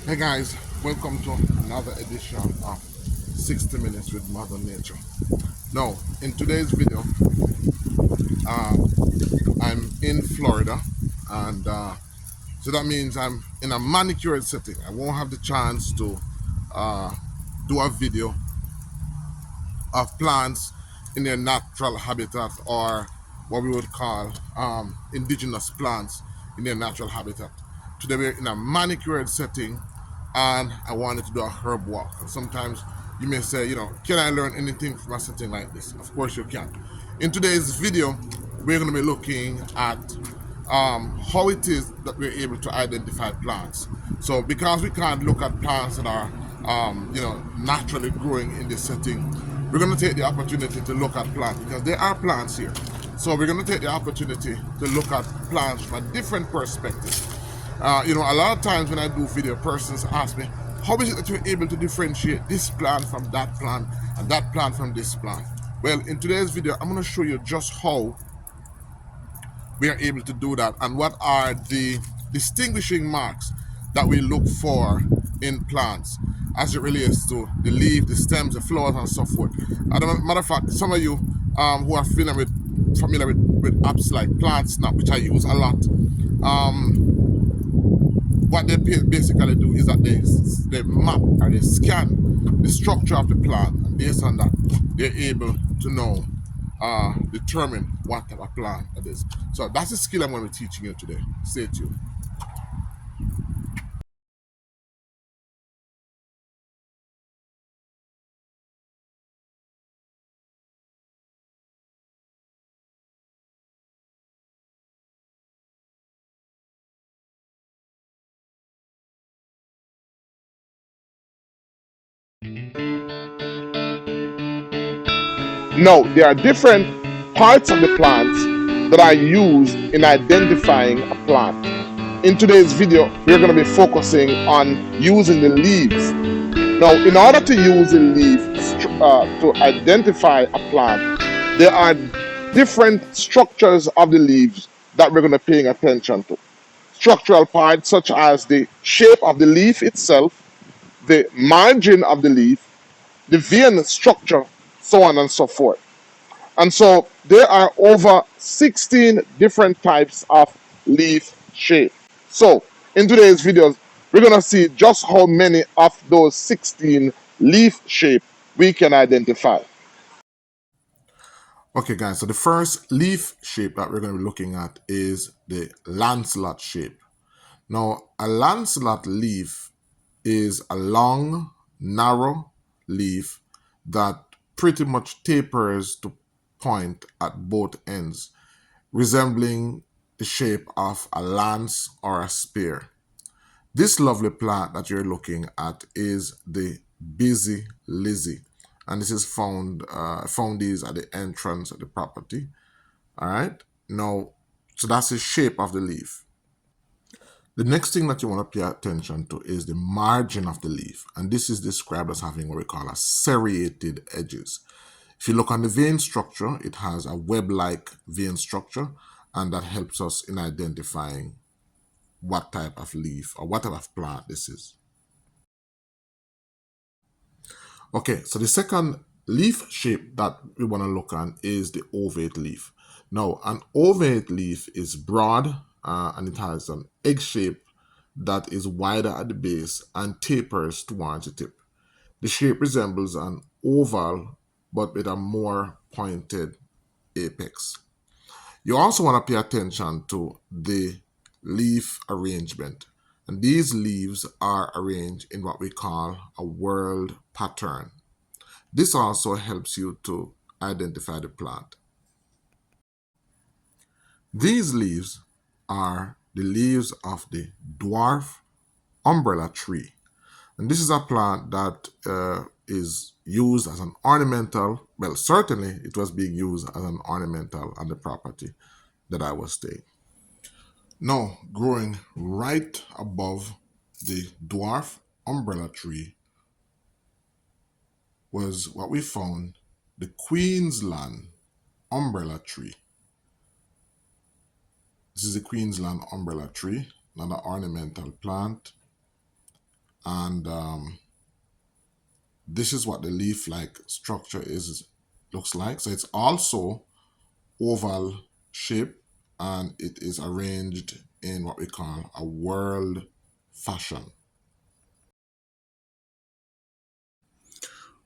Hey guys, welcome to another edition of 60 Minutes with Mother Nature. Now, in today's video, I'm in Florida, and so that means I'm in a manicured setting. I won't have the chance to uh, do a video of plants in their natural habitat, or what we would call indigenous plants in their natural habitat. Today we're in a manicured setting, and I wanted to do a herb walk. And sometimes you may say, can I learn anything from a setting like this? Of course you can. In today's video, we're going to be looking at how it is that we're able to identify plants. So because we can't look at plants that are naturally growing in this setting, we're going to take the opportunity to look at plants because there are plants here. So we're going to take the opportunity to look at plants from a different perspective. A lot of times when I do video, persons ask me, how is it that you're able to differentiate this plant from that plant and that plant from this plant? Well, in today's video, I'm going to show you just how we are able to do that and what are the distinguishing marks that we look for in plants as it relates to the leaf, the stems, the flowers, and so forth. As a matter of fact, some of you who are familiar with apps like Plant Snap, which I use a lot, what they basically do is that they map or they scan the structure of the plant, and based on that, they're able to know, determine what type of plant it is. So that's the skill I'm going to be teaching you today. Stay tuned. No, there are different parts of the plants that are used in identifying a plant. In today's video, we're going to be focusing on using the leaves. Now, in order to use the leaf to identify a plant, there are different structures of the leaves that we're going to be paying attention to. Structural parts such as the shape of the leaf itself, the margin of the leaf, the vein structure, so on and so forth. And so there are over 16 different types of leaf shape. So in today's videos, we're going to see just how many of those 16 leaf shape we can identify. Okay guys, so the first leaf shape that we're going to be looking at is the lanceolate shape. Now, a lanceolate leaf is a long, narrow leaf that pretty much tapers to point at both ends, resembling the shape of a lance or a spear. This lovely plant that you're looking at is the busy lizzie, and this is found these at the entrance of the property. All right, now, so that's the shape of the leaf. The next thing that you want to pay attention to is the margin of the leaf, and this is described as having what we call a serrated edges. If you look on the vein structure, it has a web-like vein structure, and that helps us in identifying what type of leaf or what type of plant this is. Okay, so the second leaf shape that we want to look on is the ovate leaf. Now, an ovate leaf is broad and it has an egg shape that is wider at the base and tapers towards the tip. The shape resembles an oval but with a more pointed apex. You also want to pay attention to the leaf arrangement. And these leaves are arranged in what we call a whorled pattern. This also helps you to identify the plant. These leaves are the leaves of the dwarf umbrella tree. And this is a plant that is used as an ornamental. Well, certainly it was being used as an ornamental on the property that I was staying. Now, growing right above the dwarf umbrella tree was what we found the Queensland umbrella tree. This is the Queensland umbrella tree, another ornamental plant. And this is what the leaf-like structure looks like. So it's also oval shape, and it is arranged in what we call a whorl fashion.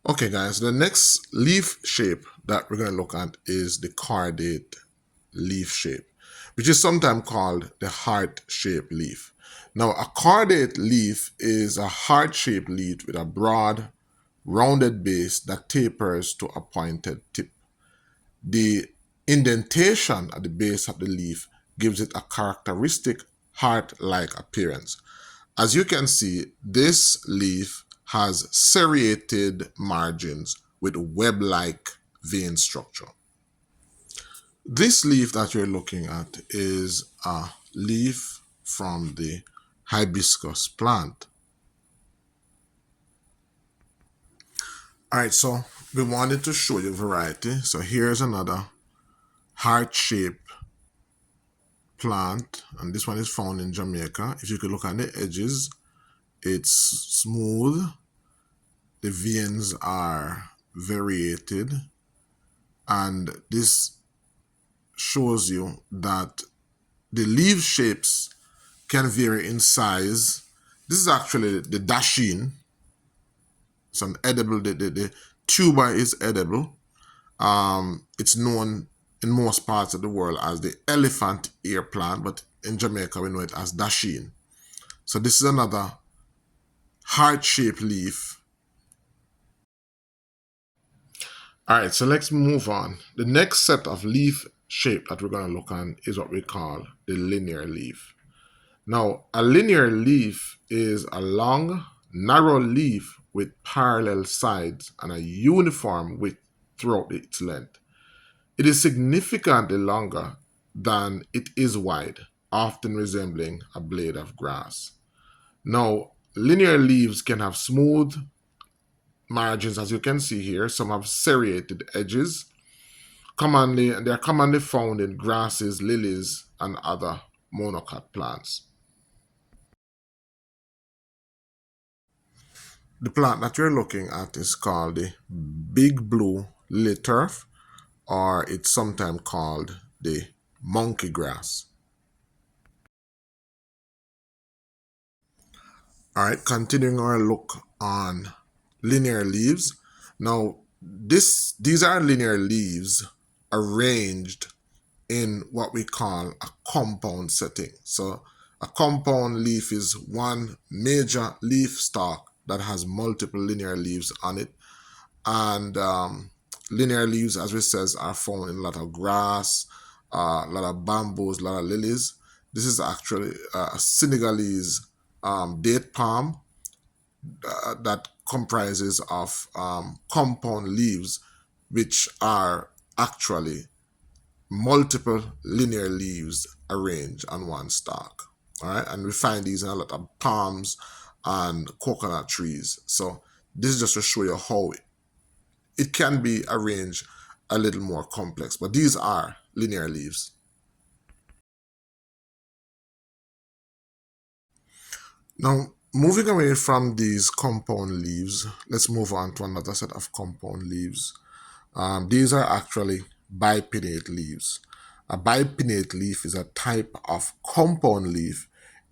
Okay guys, the next leaf shape that we're going to look at is the cordate leaf shape, which is sometimes called the heart-shaped leaf. Now, a cordate leaf is a heart-shaped leaf with a broad, rounded base that tapers to a pointed tip. The indentation at the base of the leaf gives it a characteristic heart-like appearance. As you can see, this leaf has serrated margins with web-like vein structure. This leaf that you're looking at is a leaf from the hibiscus plant. All right, so we wanted to show you variety. So here's another heart-shaped plant, and this one is found in Jamaica. If you could look at the edges, it's smooth. The veins are variated, and this shows you that the leaf shapes can vary in size. This is actually the dasheen. It's an edible, the tuber is edible. It's known in most parts of the world as the elephant ear plant, but in Jamaica we know it as dasheen. So this is another heart-shaped leaf. All right, so let's move on. The next set of leaf shape that we're going to look at is what we call the linear leaf. Now, a linear leaf is a long, narrow leaf with parallel sides and a uniform width throughout its length. It is significantly longer than it is wide, often resembling a blade of grass. Now, linear leaves can have smooth margins, as you can see here. Some have serrated edges. They're commonly found in grasses, lilies, and other monocot plants. The plant that you're looking at is called the big blue lily turf, or it's sometimes called the monkey grass. All right, continuing our look on linear leaves. Now, these are linear leaves arranged in what we call a compound setting. So a compound leaf is one major leaf stalk that has multiple linear leaves on it. And linear leaves, as we says, are found in a lot of grass, a lot of bamboos, a lot of lilies. This is actually a Senegalese date palm that comprises of compound leaves, which are actually multiple linear leaves arranged on one stalk. All right, and we find these in a lot of palms and coconut trees. So this is just to show you how it can be arranged a little more complex, but these are linear leaves. Now, moving away from these compound leaves, let's move on to another set of compound leaves. These are actually bipinnate leaves. A bipinnate leaf is a type of compound leaf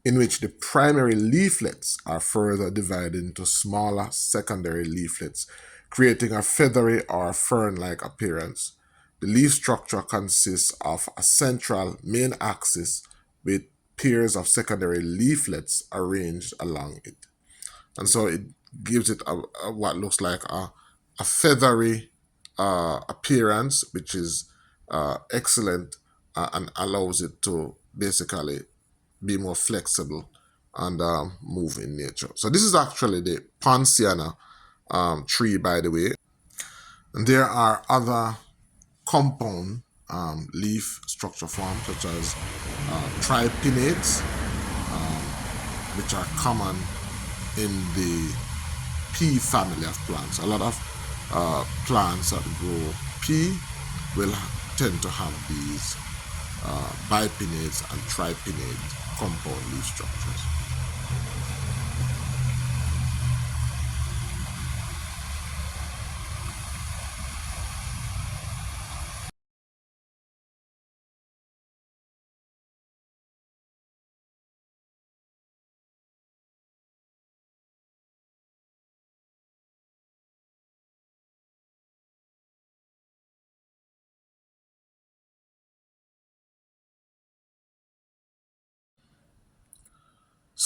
in which the primary leaflets are further divided into smaller secondary leaflets, creating a feathery or fern-like appearance. The leaf structure consists of a central main axis with pairs of secondary leaflets arranged along it. And so it gives it what looks like a feathery appearance, which is excellent and allows it to basically be more flexible and move in nature. So this is actually the Ponciana tree, by the way. And there are other compound leaf structure forms such as tripinnates, which are common in the pea family of plants. A lot of plants that grow pea will tend to have these bipinnates and tripinnate compound leaf structures.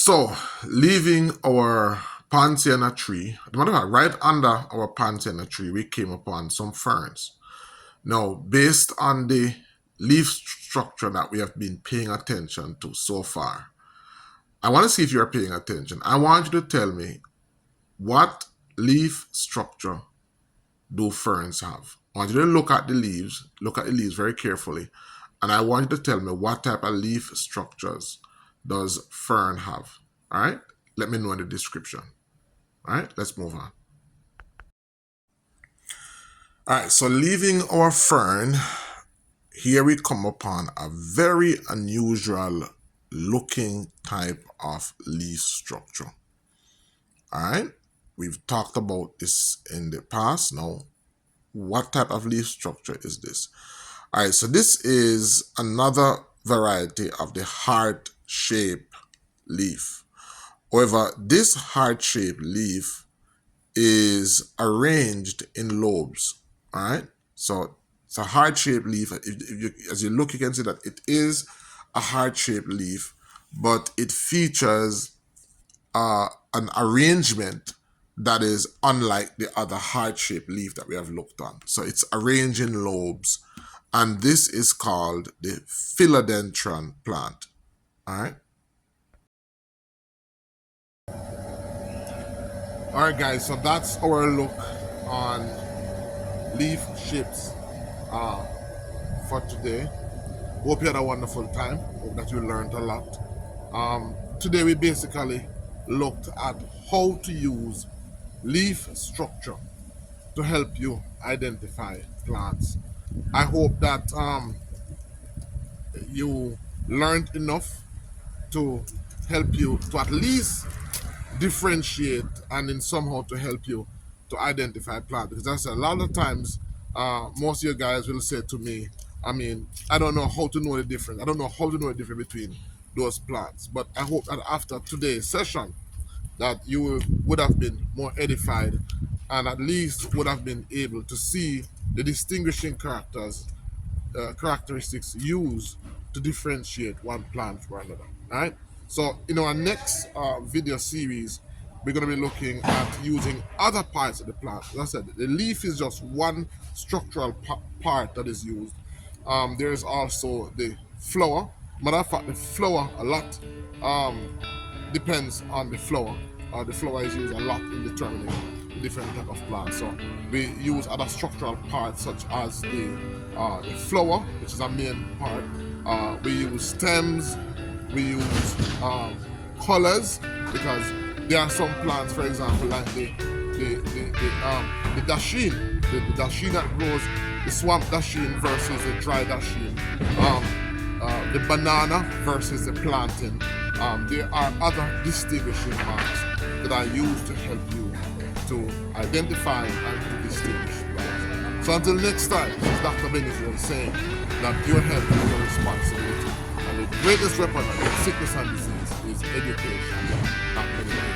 So, leaving our pansiana tree, right under our pansiana tree, we came upon some ferns. Now, based on the leaf structure that we have been paying attention to so far, I want to see if you're paying attention. I want you to tell me, what leaf structure do ferns have? I want you to look at the leaves very carefully, and I want you to tell me what type of leaf structures does fern have. All right? Let me know in the description. All right, let's move on. All right, so leaving our fern, here we come upon a very unusual looking type of leaf structure. All right, we've talked about this in the past. Now, what type of leaf structure is this? All right, so this is another variety of the heart-shaped leaf. However, this heart-shaped leaf is arranged in lobes. All right, so it's a heart-shaped leaf. As you look, you can see that it is a heart-shaped leaf, but it features an arrangement that is unlike the other heart-shaped leaf that we have looked on. So it's arranged in lobes, and this is called the philodendron plant. All right. All right, guys. So that's our look on leaf shapes for today. Hope you had a wonderful time. Hope that you learned a lot. Today we basically looked at how to use leaf structure to help you identify plants. I hope that you learned enough to help you to at least differentiate and in somehow to help you to identify plants. Because that's a lot of times most of you guys will say to me, I don't know how to know the difference. I don't know how to know the difference between those plants. But I hope that after today's session that you would have been more edified and at least would have been able to see the distinguishing characteristics used to differentiate one plant from another. All right. So in our next video series, we're going to be looking at using other parts of the plant. As I said, the leaf is just one structural part that is used. There is also the flower. Matter of fact, the flower a lot depends on the flower. The flower is used a lot in determining the different type of plants. So we use other structural parts such as the flower, which is a main part. We use stems. We use colors, because there are some plants, for example, like the dasheen, the dasheen that grows, the swamp dasheen versus the dry dasheen, the banana versus the plantain. There are other distinguishing marks that are used to help you to identify and to distinguish plants. So until next time, this is Dr. Benizil saying that your health is your responsibility. And the greatest weapon against sickness and disease is education, not medication.